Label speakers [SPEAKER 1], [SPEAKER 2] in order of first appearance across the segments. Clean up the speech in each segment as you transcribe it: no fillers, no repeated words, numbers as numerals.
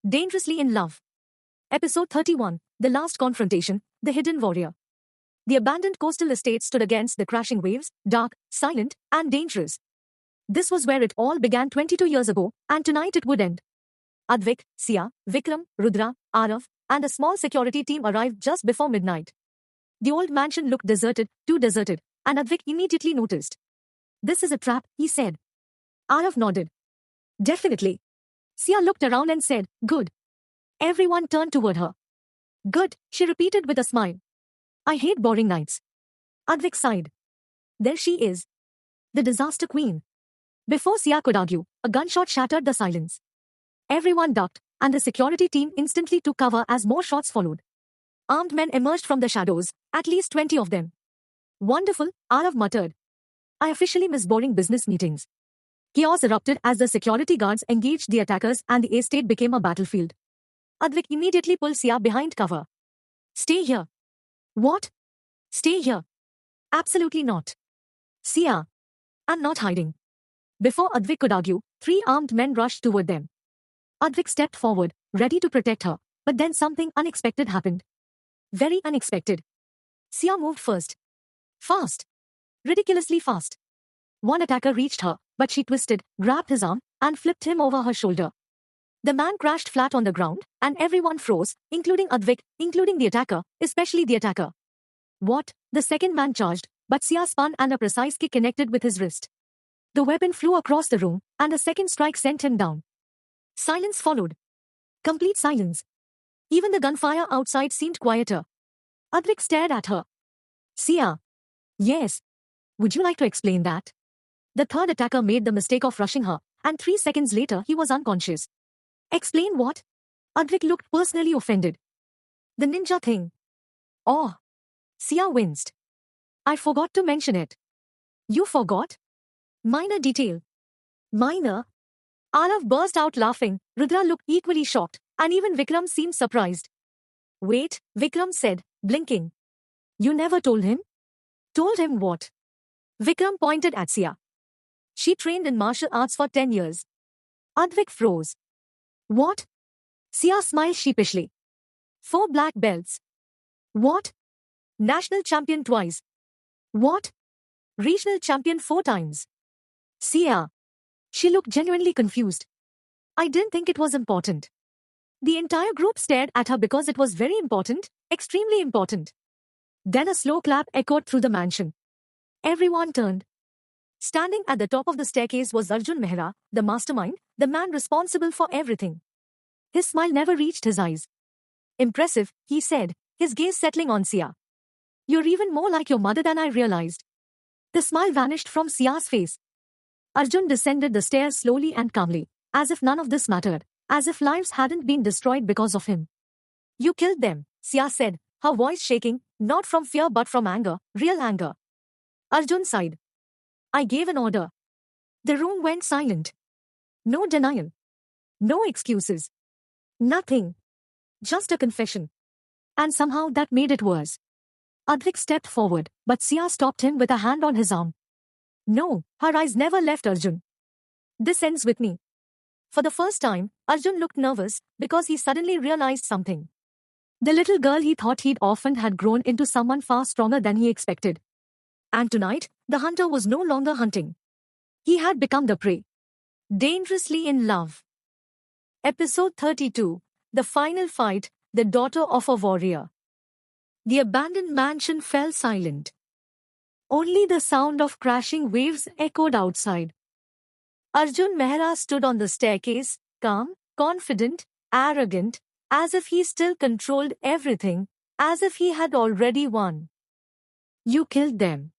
[SPEAKER 1] Dangerously in Love. Episode 31, The Last Confrontation, The Hidden Warrior. The abandoned coastal estate stood against the crashing waves, dark, silent, and dangerous. This was where it all began 22 years ago, and tonight it would end. Advik, Sia, Vikram, Rudra, Arav, and a small security team arrived just before midnight. The old mansion looked deserted, too deserted, and Advik immediately noticed. "This is a trap," he said. Arav nodded. "Definitely." Sia looked around and said, "Good." Everyone turned toward her. "Good," she repeated with a smile. "I hate boring nights." Advik sighed. There she is. The disaster queen. Before Sia could argue, a gunshot shattered the silence. Everyone ducked, and the security team instantly took cover as more shots followed. Armed men emerged from the shadows, at least 20 of them. "Wonderful," Arav muttered. "I officially miss boring business meetings." Chaos erupted as the security guards engaged the attackers and the estate became a battlefield. Advik immediately pulled Sia behind cover. "Stay here." "What?" "Stay here." "Absolutely not." "Sia." "I'm not hiding." Before Advik could argue, 3 armed men rushed toward them. Advik stepped forward, ready to protect her, but then something unexpected happened. Very unexpected. Sia moved first. Fast. Ridiculously fast. One attacker reached her, but she twisted, grabbed his arm, and flipped him over her shoulder. The man crashed flat on the ground, and everyone froze, including Advik, including the attacker, especially the attacker. "What?" The second man charged, but Sia spun and a precise kick connected with his wrist. The weapon flew across the room, and a second strike sent him down. Silence followed. Complete silence. Even the gunfire outside seemed quieter. Advik stared at her. "Sia." "Yes." "Would you like to explain that?" The third attacker made the mistake of rushing her, and 3 seconds later he was unconscious. "Explain what?" Advik looked personally offended. "The ninja thing." "Oh." Sia winced. "I forgot to mention it." "You forgot?" "Minor detail." "Minor?" Arav burst out laughing, Rudra looked equally shocked, and even Vikram seemed surprised. "Wait," Vikram said, blinking. "You never told him?" "Told him what?" Vikram pointed at Sia. "She trained in martial arts for 10 years. Advik froze. "What?" Sia smiled sheepishly. 4 black belts. "What?" "National champion twice." "What?" "Regional champion 4 times." "Sia." She looked genuinely confused. "I didn't think it was important." The entire group stared at her because it was very important, extremely important. Then a slow clap echoed through the mansion. Everyone turned. Standing at the top of the staircase was Arjun Mehra, the mastermind, the man responsible for everything. His smile never reached his eyes. "Impressive," he said, his gaze settling on Sia. "You're even more like your mother than I realized." The smile vanished from Sia's face. Arjun descended the stairs slowly and calmly, as if none of this mattered, as if lives hadn't been destroyed because of him. "You killed them," Sia said, her voice shaking, not from fear but from anger, real anger. Arjun sighed. "I gave an order." The room went silent. No denial. No excuses. Nothing. Just a confession. And somehow that made it worse. Advik stepped forward, but Sia stopped him with a hand on his arm. No, her eyes never left Arjun. "This ends with me." For the first time, Arjun looked nervous because he suddenly realized something. The little girl he thought he'd orphaned had grown into someone far stronger than he expected. And tonight, the hunter was no longer hunting. He had become the prey. Dangerously in Love. Episode 32, The Final Fight, The Daughter of a Warrior. The abandoned mansion fell silent. Only the sound of crashing waves echoed outside. Arjun Mehra stood on the staircase, calm, confident, arrogant, as if he still controlled everything, as if he had already won. "You killed them."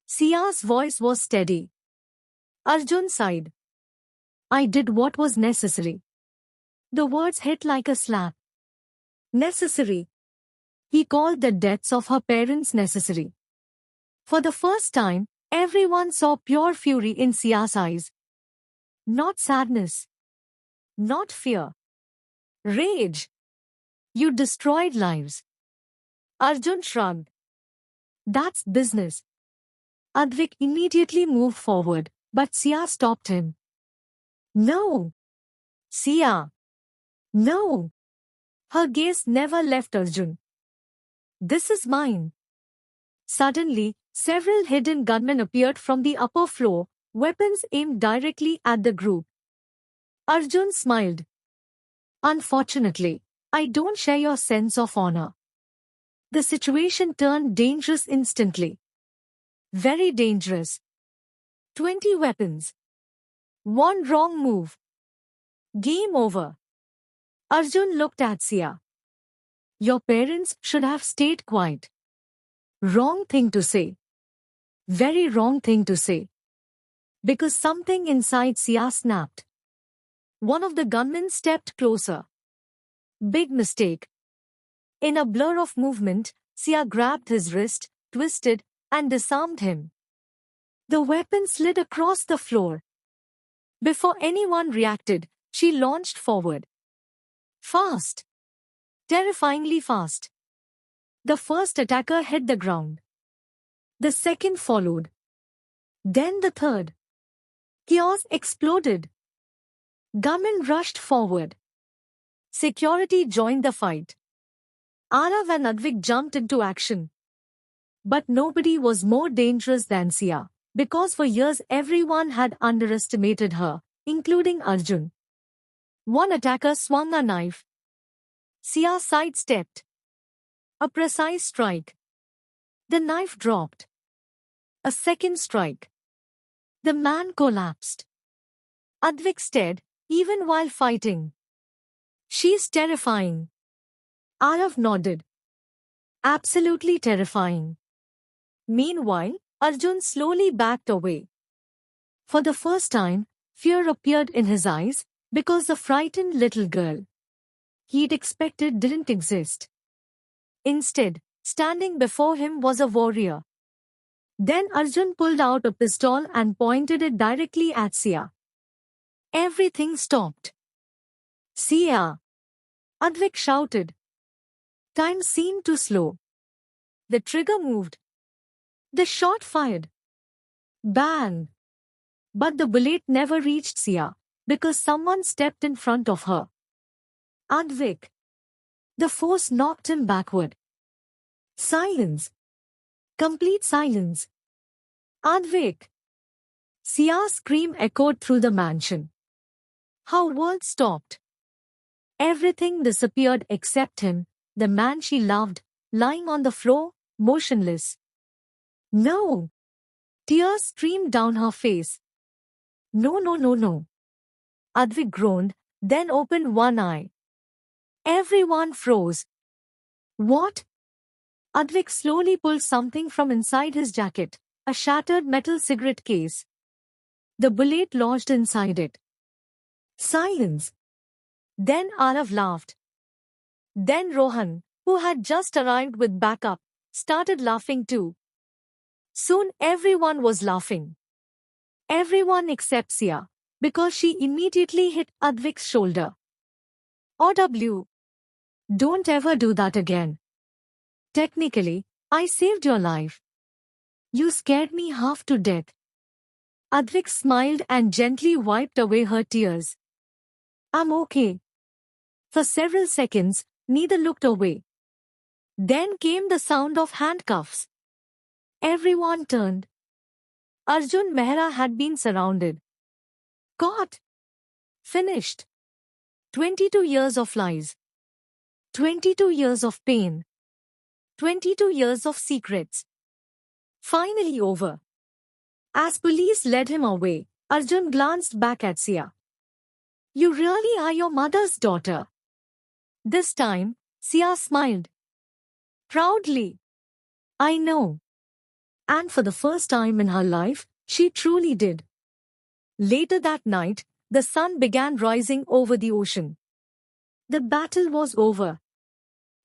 [SPEAKER 1] Sia's voice was steady. Arjun sighed. "I did what was necessary." The words hit like a slap. Necessary. He called the deaths of her parents necessary. For the first time, everyone saw pure fury in Sia's eyes. Not sadness. Not fear. Rage. "You destroyed lives." Arjun shrugged. "That's business." Advik immediately moved forward, but Sia stopped him. "No." "Sia." No. Her gaze never left Arjun. This is mine. Suddenly, several hidden gunmen appeared from the upper floor, weapons aimed directly at the group. Arjun smiled. Unfortunately, I don't share your sense of honor. The situation turned dangerous instantly. Very dangerous. 20 weapons. One wrong move. Game over. Arjun looked at Sia. Your parents should have stayed quiet. Wrong thing to say. Very wrong thing to say. Because something inside Sia snapped. One of the gunmen stepped closer. Big mistake. In a blur of movement, Sia grabbed his wrist, twisted, and disarmed him. The weapon slid across the floor. Before anyone reacted, she launched forward. Fast. Terrifyingly fast. The first attacker hit the ground. The second followed. Then the third. Chaos exploded. Gunmen rushed forward. Security joined the fight. Arav and Advik jumped into action. But nobody was more dangerous than Sia, because for years everyone had underestimated her, including Arjun. One attacker swung a knife. Sia sidestepped. A precise strike. The knife dropped. A second strike. The man collapsed. Advik stared, even while fighting. She's terrifying. Arav nodded. Absolutely terrifying. Meanwhile, Arjun slowly backed away. For the first time, fear appeared in his eyes, because the frightened little girl he'd expected didn't exist. Instead, standing before him was a warrior. Then Arjun pulled out a pistol and pointed it directly at Sia. Everything stopped. Sia! Advik shouted. Time seemed to slow. The trigger moved. The shot fired. Bang! But the bullet never reached Sia, because someone stepped in front of her. Advik. The force knocked him backward. Silence. Complete silence. Advik. Sia's scream echoed through the mansion. Her world stopped. Everything disappeared except him, the man she loved, lying on the floor, motionless. No! Tears streamed down her face. No, no, no, no. Advik groaned, then opened one eye. Everyone froze. What? Advik slowly pulled something from inside his jacket, a shattered metal cigarette case. The bullet lodged inside it. Silence. Then Arav laughed. Then Rohan, who had just arrived with backup, started laughing too. Soon everyone was laughing. Everyone except Sia, because she immediately hit Advik's shoulder. OW. Don't ever do that again. Technically, I saved your life. You scared me half to death. Advik smiled and gently wiped away her tears. I'm okay. For several seconds, neither looked away. Then came the sound of handcuffs. Everyone turned. Arjun Mehra had been surrounded. Caught. Finished. 22 years of lies. 22 years of pain. 22 years of secrets. Finally over. As police led him away, Arjun glanced back at Sia. You really are your mother's daughter. This time, Sia smiled. Proudly. I know. And for the first time in her life, she truly did. Later that night, the sun began rising over the ocean. The battle was over.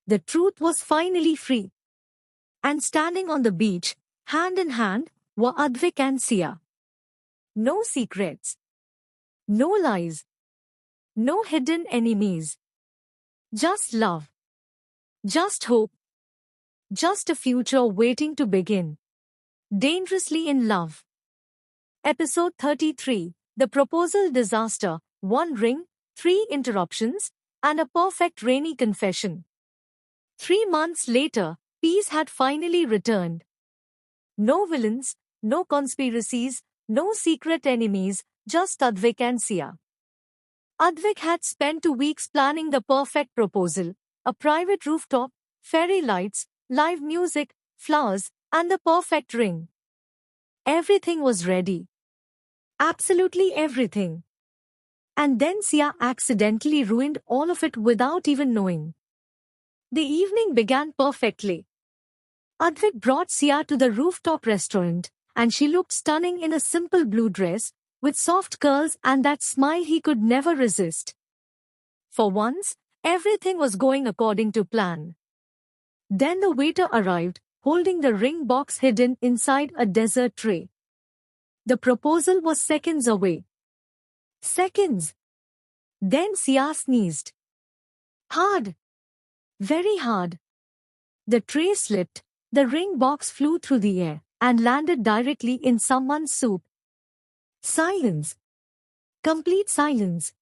[SPEAKER 1] The truth was finally free. And standing on the beach, hand in hand, were Advik and Sia. No secrets. No lies. No hidden enemies. Just love. Just hope. Just a future waiting to begin. Dangerously in Love. Episode 33, The Proposal Disaster, 1 Ring, 3 Interruptions. and a perfect rainy confession. 3 months later, peace had finally returned. No villains, no conspiracies, no secret enemies, just Advik and Sia. Advik had spent 2 weeks planning the perfect proposal: a private rooftop, fairy lights, live music, flowers, and the perfect ring. Everything was ready. Absolutely everything. And then Sia accidentally ruined all of it without even knowing. The evening began perfectly. Advik brought Sia to the rooftop restaurant, and she looked stunning in a simple blue dress, with soft curls and that smile he could never resist. For once, everything was going according to plan. Then the waiter arrived, holding the ring box hidden inside a dessert tray. The proposal was seconds away. Seconds. Then Sia sneezed. Hard. Very hard. The tray slipped, the ring box flew through the air, and landed directly in someone's soup. Silence. Complete silence.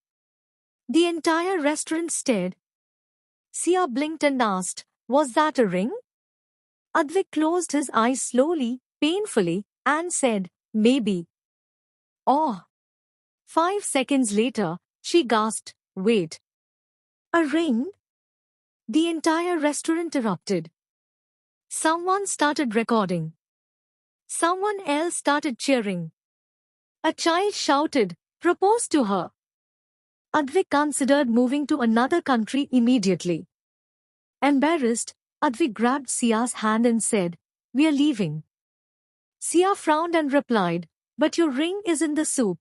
[SPEAKER 1] The entire restaurant stared. Sia blinked and asked, "Was that a ring?" Advik closed his eyes slowly, painfully, and said, "Maybe." Oh. 5 seconds later, she gasped, "Wait. A ring?" The entire restaurant erupted. Someone started recording. Someone else started cheering. A child shouted, "Propose to her." Advik considered moving to another country immediately. Embarrassed, Advik grabbed Sia's hand and said, "We are leaving." Sia frowned and replied, "But your ring is in the soup."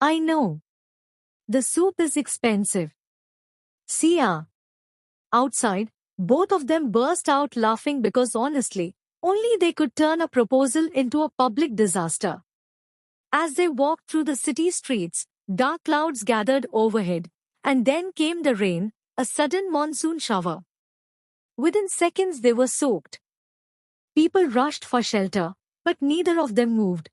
[SPEAKER 1] "I know. The soup is expensive." "Sia." Outside, both of them burst out laughing because honestly, only they could turn a proposal into a public disaster. As they walked through the city streets, dark clouds gathered overhead, and then came the rain, a sudden monsoon shower. Within seconds they were soaked. People rushed for shelter, but neither of them moved.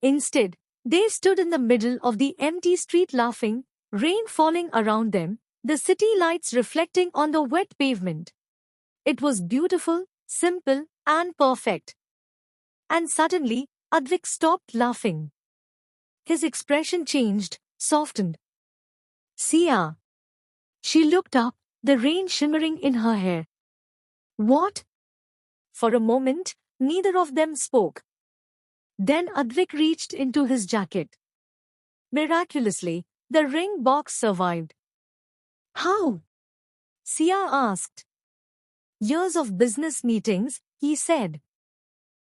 [SPEAKER 1] Instead, they stood in the middle of the empty street laughing, rain falling around them, the city lights reflecting on the wet pavement. It was beautiful, simple, and perfect. And suddenly, Advik stopped laughing. His expression changed, softened. "Sia." She looked up, the rain shimmering in her hair. "What?" For a moment, neither of them spoke. Then Advik reached into his jacket. Miraculously, the ring box survived. "How?" Sia asked. "Years of business meetings," he said.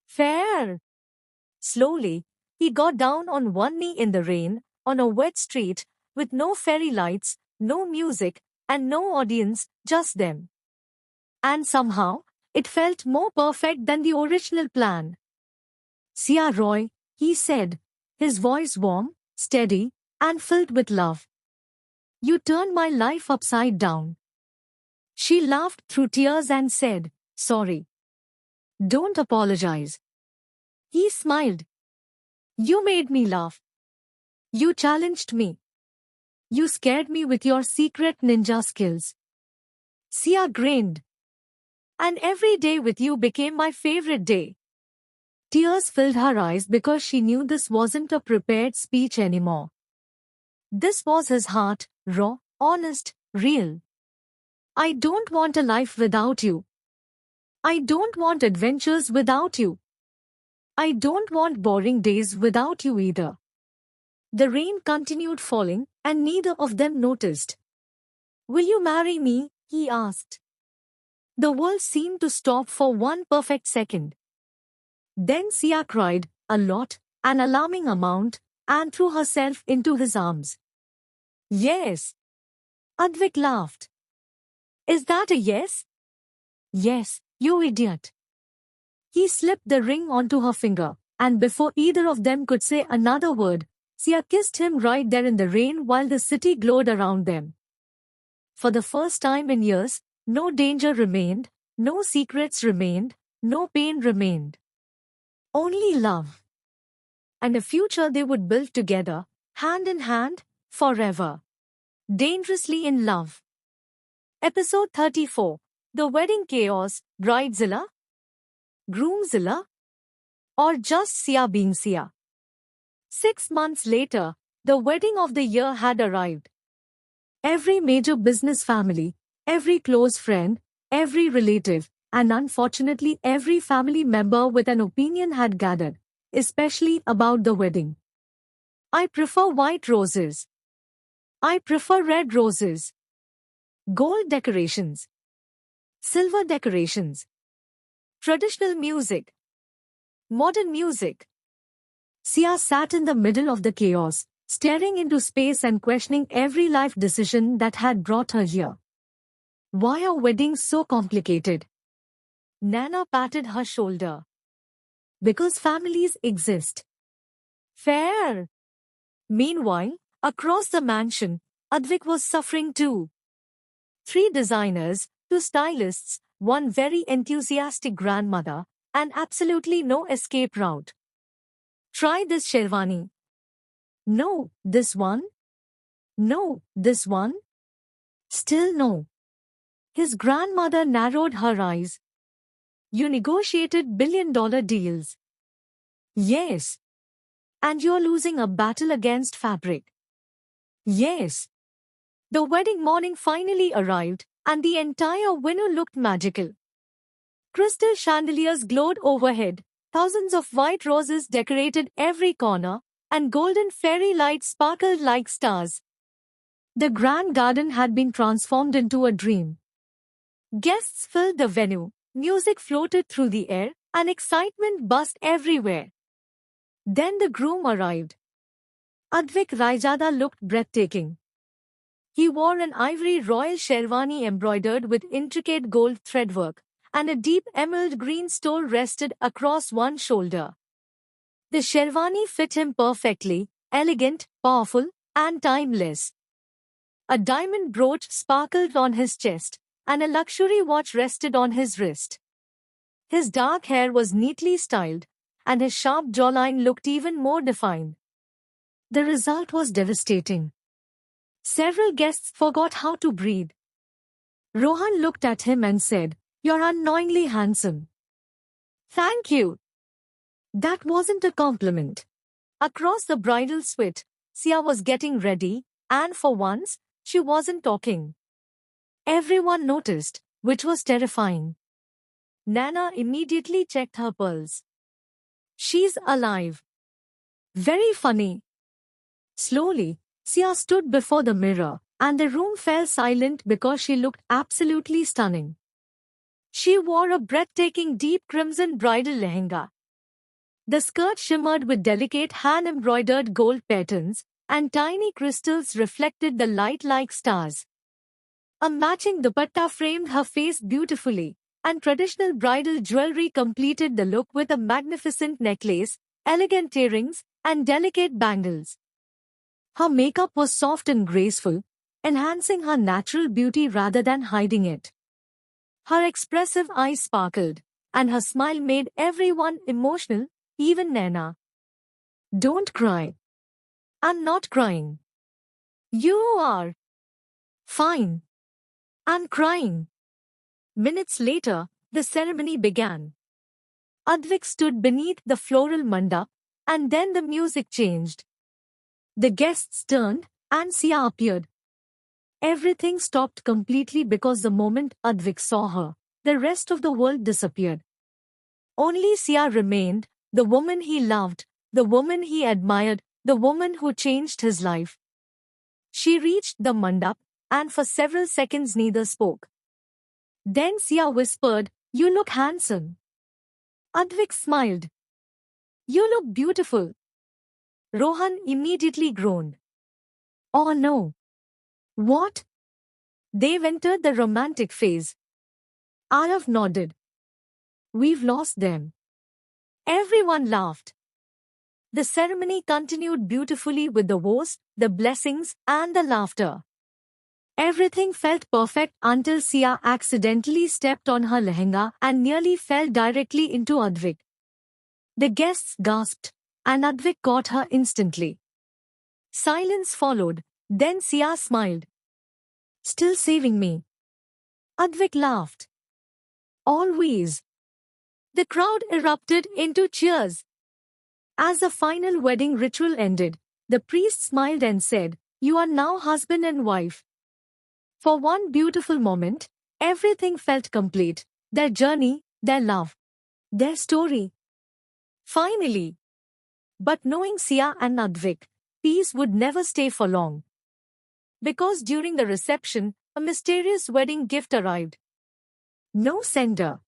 [SPEAKER 1] "Fair." Slowly, he got down on one knee in the rain, on a wet street, with no fairy lights, no music, and no audience, just them. And somehow, it felt more perfect than the original plan. "Sia Roy," he said, his voice warm, steady, and filled with love. "You turned my life upside down." She laughed through tears and said, "Sorry. Don't apologize." He smiled. "You made me laugh. You challenged me. You scared me with your secret ninja skills." Sia grinned. "And every day with you became my favorite day." Tears filled her eyes because she knew this wasn't a prepared speech anymore. This was his heart, raw, honest, real. "I don't want a life without you. I don't want adventures without you. I don't want boring days without you either." The rain continued falling, and neither of them noticed. "Will you marry me?" he asked. The world seemed to stop for one perfect second. Then Sia cried, a lot, an alarming amount, and threw herself into his arms. "Yes." Advik laughed. "Is that a yes?" "Yes, you idiot." He slipped the ring onto her finger, and before either of them could say another word, Sia kissed him right there in the rain while the city glowed around them. For the first time in years, no danger remained, no secrets remained, no pain remained. Only love. And a future they would build together, hand in hand, forever. Dangerously in Love. Episode 34. The Wedding Chaos, Bridezilla? Groomzilla? Or just Sia being Sia? 6 months later, the wedding of the year had arrived. Every major business family, every close friend, every relative, and unfortunately every family member with an opinion had gathered, especially about the wedding. I prefer white roses. I prefer red roses. Gold decorations. Silver decorations. Traditional music. Modern music. Sia sat in the middle of the chaos, staring into space and questioning every life decision that had brought her here. Why are weddings so complicated? Nana patted her shoulder. Because families exist. Fair. Meanwhile, across the mansion, Advik was suffering too. 3 designers, 2 stylists, 1 very enthusiastic grandmother, and absolutely no escape route. Try this sherwani. No, this one. No, this one. Still no. His grandmother narrowed her eyes. You negotiated billion-dollar deals. Yes. And you're losing a battle against fabric. Yes. The wedding morning finally arrived, and the entire venue looked magical. Crystal chandeliers glowed overhead, thousands of white roses decorated every corner, and golden fairy lights sparkled like stars. The grand garden had been transformed into a dream. Guests filled the venue, music floated through the air, and excitement buzzed everywhere. Then the groom arrived. Advik Raijada looked breathtaking. He wore an ivory royal sherwani embroidered with intricate gold threadwork, and a deep emerald green stole rested across one shoulder. The sherwani fit him perfectly, elegant, powerful, and timeless. A diamond brooch sparkled on his chest, and a luxury watch rested on his wrist. His dark hair was neatly styled, and his sharp jawline looked even more defined. The result was devastating. Several guests forgot how to breathe. Rohan looked at him and said, "You're unknowingly handsome." Thank you. That wasn't a compliment. Across the bridal suite, Sia was getting ready, and for once, she wasn't talking. Everyone noticed, which was terrifying. Nana immediately checked her pulse. She's alive. Very funny. Slowly, Sia stood before the mirror, and the room fell silent because she looked absolutely stunning. She wore a breathtaking deep crimson bridal lehenga. The skirt shimmered with delicate hand-embroidered gold patterns, and tiny crystals reflected the light like stars. A matching dupatta framed her face beautifully, and traditional bridal jewelry completed the look with a magnificent necklace, elegant earrings, and delicate bangles. Her makeup was soft and graceful, enhancing her natural beauty rather than hiding it. Her expressive eyes sparkled, and her smile made everyone emotional, even Nana. Don't cry. I'm not crying. You are. Fine. I'm crying. Minutes later, the ceremony began. Advik stood beneath the floral mandap, and then the music changed. The guests turned, and Sia appeared. Everything stopped completely because the moment Advik saw her, the rest of the world disappeared. Only Sia remained, the woman he loved, the woman he admired, the woman who changed his life. She reached the mandap, and for several seconds neither spoke. Then Sia whispered, "You look handsome." Advik smiled. "You look beautiful." Rohan immediately groaned. Oh no. What? They've entered the romantic phase. Arav nodded. We've lost them. Everyone laughed. The ceremony continued beautifully with the vows, the blessings, and the laughter. Everything felt perfect until Sia accidentally stepped on her lehenga and nearly fell directly into Advik. The guests gasped, and Advik caught her instantly. Silence followed, then Sia smiled, Still saving me. Advik laughed. Always. The crowd erupted into cheers. As the final wedding ritual ended, the priest smiled and said, "You are now husband and wife." For one beautiful moment, everything felt complete. Their journey, their love, their story. Finally. But knowing Sia and Advik, peace would never stay for long. Because during the reception, a mysterious wedding gift arrived. No sender.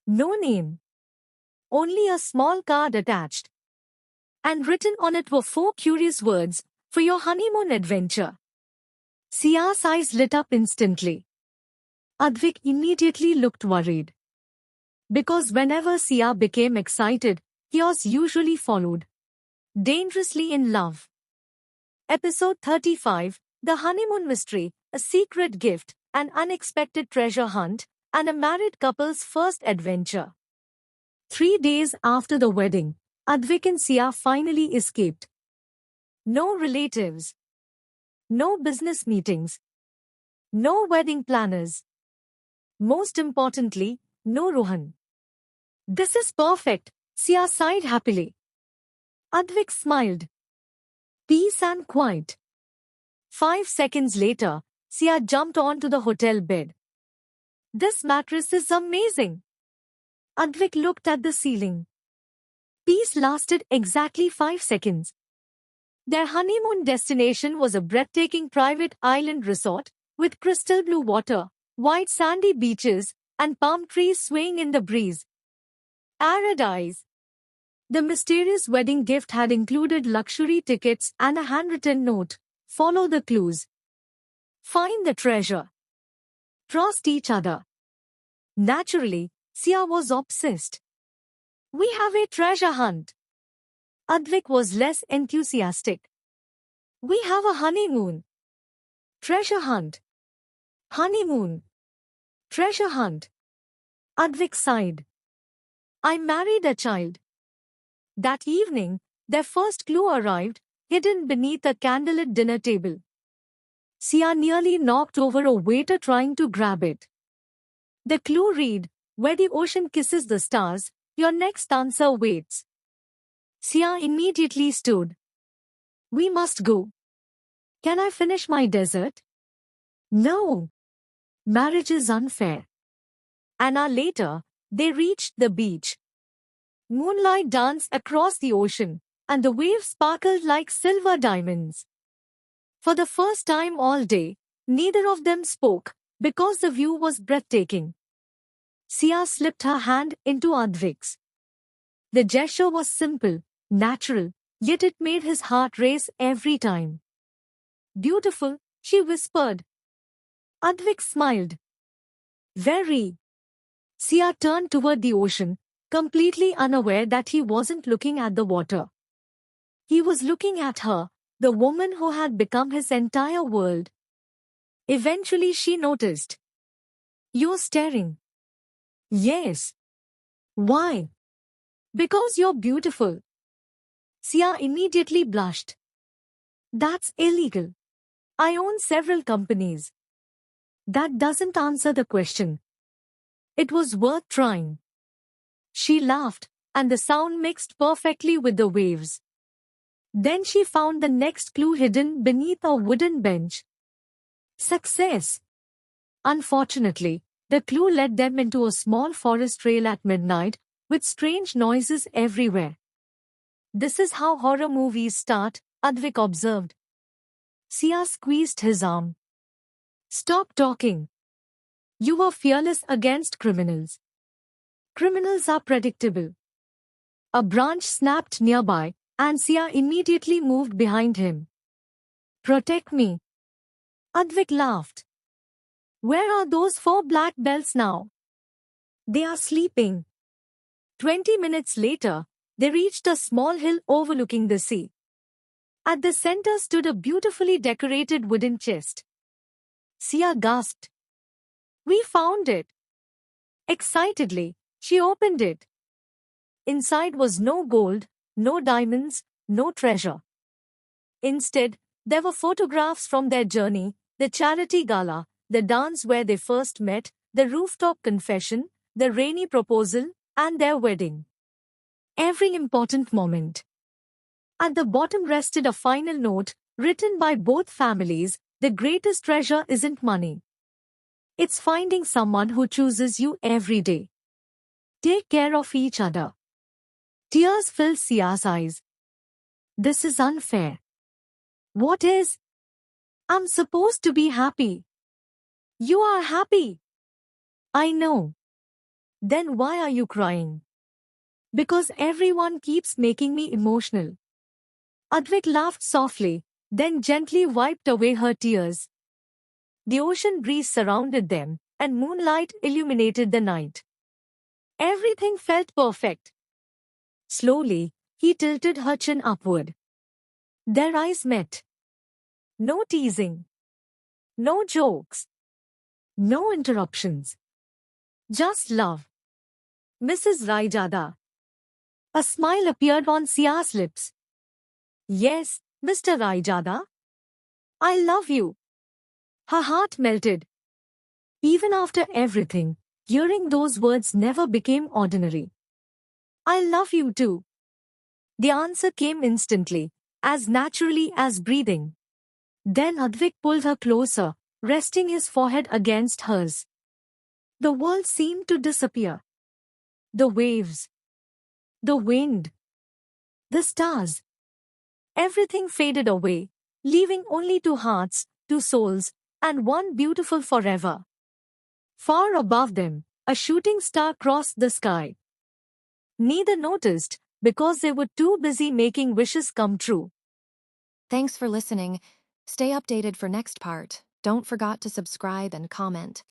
[SPEAKER 1] No name. Only a small card attached. And written on it were 4 curious words, "For your honeymoon adventure." Sia's eyes lit up instantly. Advik immediately looked worried. Because whenever Sia became excited, chaos usually followed. Dangerously in love. Episode 35, The Honeymoon Mystery, a secret gift, an unexpected treasure hunt, and a married couple's first adventure. 3 days after the wedding, Advik and Sia finally escaped. No relatives. No business meetings. No wedding planners. Most importantly, no Rohan. "This is perfect," Sia sighed happily. Advik smiled. Peace and quiet. 5 seconds later, Sia jumped onto the hotel bed. "This mattress is amazing." Advik looked at the ceiling. Peace lasted exactly 5 seconds. Their honeymoon destination was a breathtaking private island resort with crystal blue water, white sandy beaches, and palm trees swaying in the breeze. Paradise. The mysterious wedding gift had included luxury tickets and a handwritten note. Follow the clues. Find the treasure. Trust each other. Naturally, Sia was obsessed. "We have a treasure hunt." Advik was less enthusiastic. "We have a honeymoon." "Treasure hunt." "Honeymoon." "Treasure hunt." Advik sighed. "I married a child." That evening, their first clue arrived, hidden beneath a candlelit dinner table. Sia nearly knocked over a waiter trying to grab it. The clue read, "Where the ocean kisses the stars, your next answer waits." Sia immediately stood. "We must go." "Can I finish my dessert?" "No. Marriage is unfair." An hour later, they reached the beach. Moonlight danced across the ocean, and the waves sparkled like silver diamonds. For the first time all day, neither of them spoke, because the view was breathtaking. Sia slipped her hand into Advik's. The gesture was simple, natural, yet it made his heart race every time. "Beautiful," she whispered. Advik smiled. "Very." Sia turned toward the ocean, completely unaware that he wasn't looking at the water. He was looking at her, the woman who had become his entire world. Eventually she noticed. "You're staring." "Yes." "Why?" "Because you're beautiful." Sia immediately blushed. "That's illegal. I own several companies." "That doesn't answer the question." It was worth trying. She laughed, and the sound mixed perfectly with the waves. Then she found the next clue hidden beneath a wooden bench. Success. Unfortunately, the clue led them into a small forest trail at midnight, with strange noises everywhere. "This is how horror movies start," Advik observed. Sia squeezed his arm. "Stop talking. You were fearless against criminals." "Criminals are predictable." A branch snapped nearby, and Sia immediately moved behind him. "Protect me." Advik laughed. "Where are those 4 black bells now?" "They are sleeping." 20 minutes later, they reached a small hill overlooking the sea. At the center stood a beautifully decorated wooden chest. Sia gasped. "We found it." Excitedly, she opened it. Inside was no gold, no diamonds, no treasure. Instead, there were photographs from their journey, The charity gala, the dance where they first met, the rooftop confession, the rainy proposal, and their wedding. Every important moment. At the bottom rested a final note, written by both families: the greatest treasure isn't money. It's finding someone who chooses you every day. Take care of each other. Tears filled Sia's eyes. This is unfair. What is? I'm supposed to be happy. You are happy. I know. Then why are you crying? Because everyone keeps making me emotional. Advik laughed softly, then gently wiped away her tears. The ocean breeze surrounded them, and moonlight illuminated the night. Everything felt perfect. Slowly, he tilted her chin upward. Their eyes met. No teasing. No jokes. No interruptions. Just love. Mrs. Raijada. A smile appeared on Sia's lips. Yes, Mr. Raijada. I love you. Her heart melted. Even after everything, hearing those words never became ordinary. I love you too. The answer came instantly, as naturally as breathing. Then Advik pulled her closer, resting his forehead against hers. The world seemed to disappear. The waves, the wind, the stars. Everything faded away, leaving only two hearts, two souls, and one beautiful forever. Far above them, a shooting star crossed the sky. Neither noticed, because they were too busy making wishes come true.
[SPEAKER 2] Thanks for listening. Stay updated for next part. Don't forget to subscribe and comment.